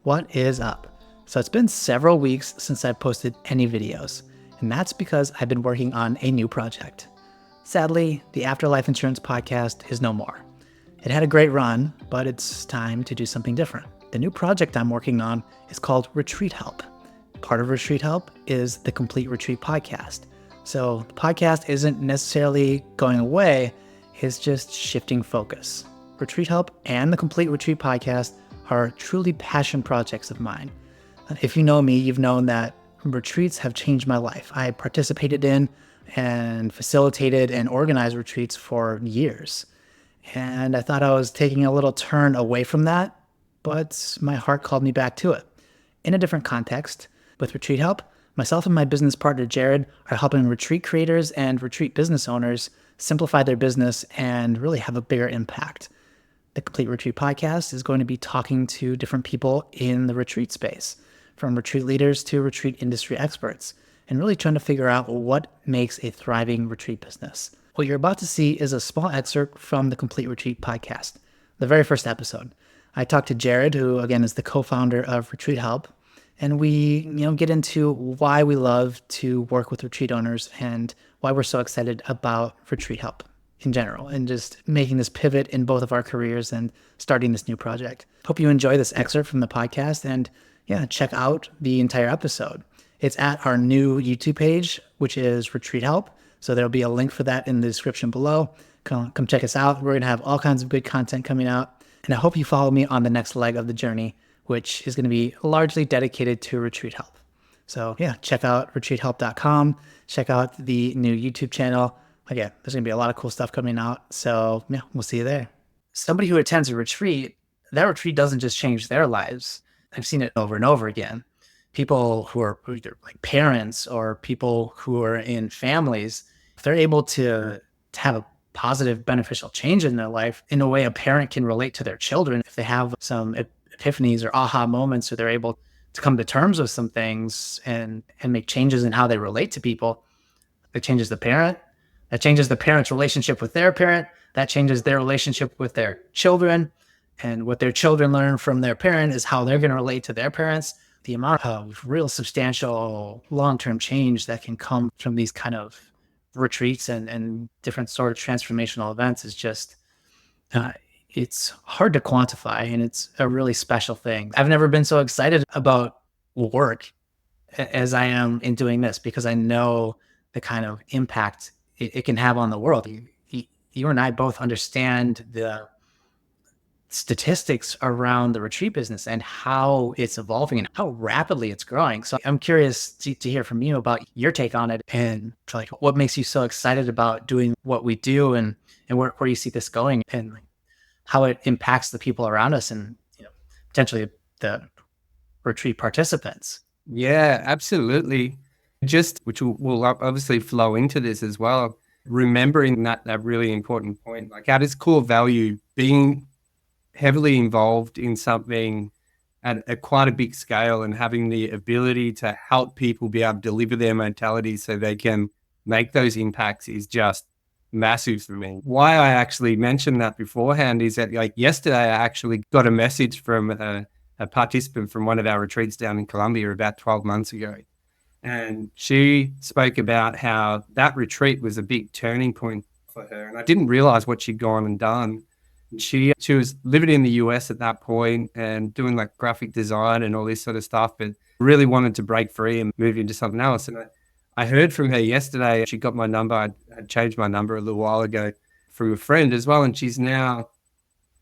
What is up? So it's been several weeks since I've posted any videos, and that's because I've been working on a new project. Sadly, the Afterlife Insurance Podcast is no more. It had a great run, but it's time to do something different. The new project I'm working on is called RetreatHelp. Part of RetreatHelp is the Complete Retreat Podcast. So the podcast isn't necessarily going away, it's just shifting focus. RetreatHelp and the Complete Retreat Podcast are truly passion projects of mine. If you know me, you've known that retreats have changed my life. I participated in and facilitated and organized retreats for years. And I thought I was taking a little turn away from that, but my heart called me back to it. In a different context, with RetreatHelp, myself and my business partner, Jarrod, are helping retreat creators and retreat business owners simplify their business and really have a bigger impact. The Complete Retreat Podcast is going to be talking to different people in the retreat space, from retreat leaders to retreat industry experts, and really trying to figure out what makes a thriving retreat business. What you're about to see is a small excerpt from the Complete Retreat Podcast, the very first episode. I talked to Jarrod, who again is the co-founder of RetreatHelp, and we get into why we love to work with retreat owners and why we're so excited about RetreatHelp in general, and just making this pivot in both of our careers and starting this new project. Hope you enjoy this excerpt from the podcast, and check out the entire episode. It's at our new YouTube page, which is RetreatHelp. So there'll be a link for that in the description below. Come check us out. We're going to have all kinds of good content coming out. And I hope you follow me on the next leg of the journey, which is going to be largely dedicated to RetreatHelp. So check out RetreatHelp.com. Check out the new YouTube channel. Again, there's going to be a lot of cool stuff coming out. So we'll see you there. Somebody who attends a retreat, that retreat doesn't just change their lives. I've seen it over and over again. People who are either like parents or people who are in families, if they're able to have a positive, beneficial change in their life, in a way a parent can relate to their children. If they have some epiphanies or aha moments, or they're able to come to terms with some things and make changes in how they relate to people, it changes the parent. That changes the parent's relationship with their parent. That changes their relationship with their children. And what their children learn from their parent is how they're going to relate to their parents. The amount of real substantial long-term change that can come from these kind of retreats and different sort of transformational events is just, it's hard to quantify, and it's a really special thing. I've never been so excited about work as I am in doing this, because I know the kind of impact it can have on the world. You and I both understand the statistics around the retreat business and how it's evolving and how rapidly it's growing. So I'm curious to hear from you about your take on it, and like what makes you so excited about doing what we do, and where you see this going, and how it impacts the people around us, and potentially the retreat participants. Yeah, absolutely. Which will obviously flow into this as well. Remembering that really important point, like at its core value, being heavily involved in something at quite a big scale and having the ability to help people be able to deliver their mentality so they can make those impacts is just massive for me. Why I actually mentioned that beforehand is that like yesterday, I actually got a message from a participant from one of our retreats down in Colombia about 12 months ago. And she spoke about how that retreat was a big turning point for her. And I didn't realize what she'd gone and done. She was living in the US at that point and doing like graphic design and all this sort of stuff, but really wanted to break free and move into something else. And I heard from her yesterday. She got my number. I'd changed my number a little while ago through a friend as well. And she's now,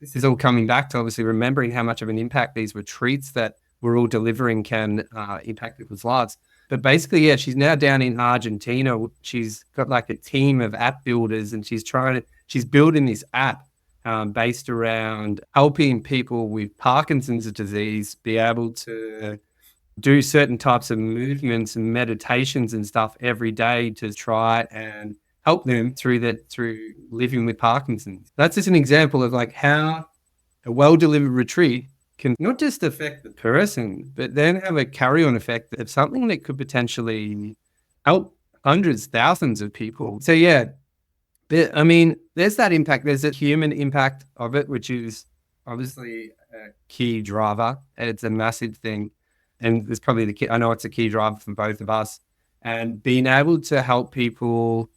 this is all coming back to obviously remembering how much of an impact these retreats that we're all delivering can impact people's lives. But basically, she's now down in Argentina. She's got like a team of app builders, and she's building this app based around helping people with Parkinson's disease be able to do certain types of movements and meditations and stuff every day to try and help them through living with Parkinson's. That's just an example of like how a well-delivered retreat can not just affect the person, but then have a carry-on effect of something that could potentially help hundreds, thousands of people. So but, I mean, there's that impact. There's a human impact of it, which is obviously a key driver, and it's a massive thing. And it's probably the key, I know it's a key driver for both of us. And being able to help people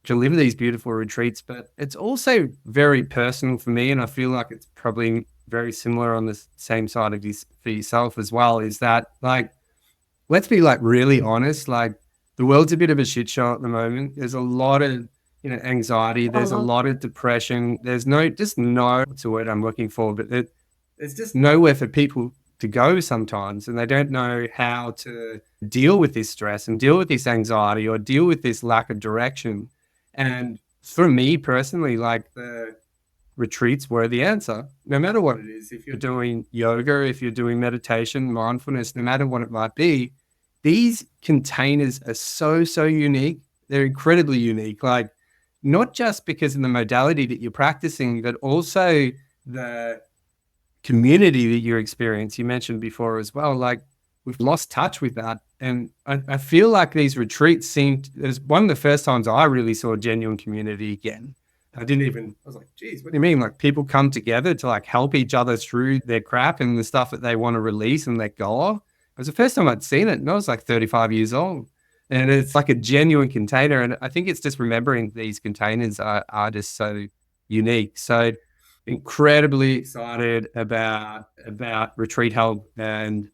deliver these beautiful retreats, but it's also very personal for me. And I feel like it's probably very similar on the same side of this for yourself as well, is that like, let's be like really honest, like the world's a bit of a shit show at the moment. There's a lot of, anxiety. There's a lot of depression. There's just no, what's the word I'm looking for, but there's just nowhere for people to go sometimes. And they don't know how to deal with this stress and deal with this anxiety or deal with this lack of direction. And for me personally, like the retreats were the answer, no matter what it is. If you're doing yoga, if you're doing meditation, mindfulness, no matter what it might be, these containers are so unique. They're incredibly unique. Like, not just because of the modality that you're practicing, but also the community that you experience. You mentioned before as well, like we've lost touch with that. And I feel like these retreats as one of the first times I really saw genuine community again. I was like, geez, what do you mean? Like people come together to like help each other through their crap and the stuff that they want to release and let go of. It was the first time I'd seen it, and I was like 35 years old. And it's like a genuine container. And I think it's just remembering these containers are just so unique. So incredibly excited about RetreatHelp, and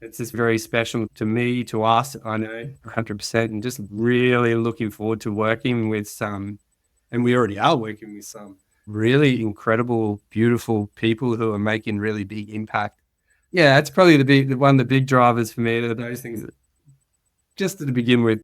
it's just very special to me, to us, I know 100%, and just really looking forward to working with some, and we already are working with some really incredible, beautiful people who are making really big impact. Yeah, that's probably one of the big drivers for me. Those things, just to begin with.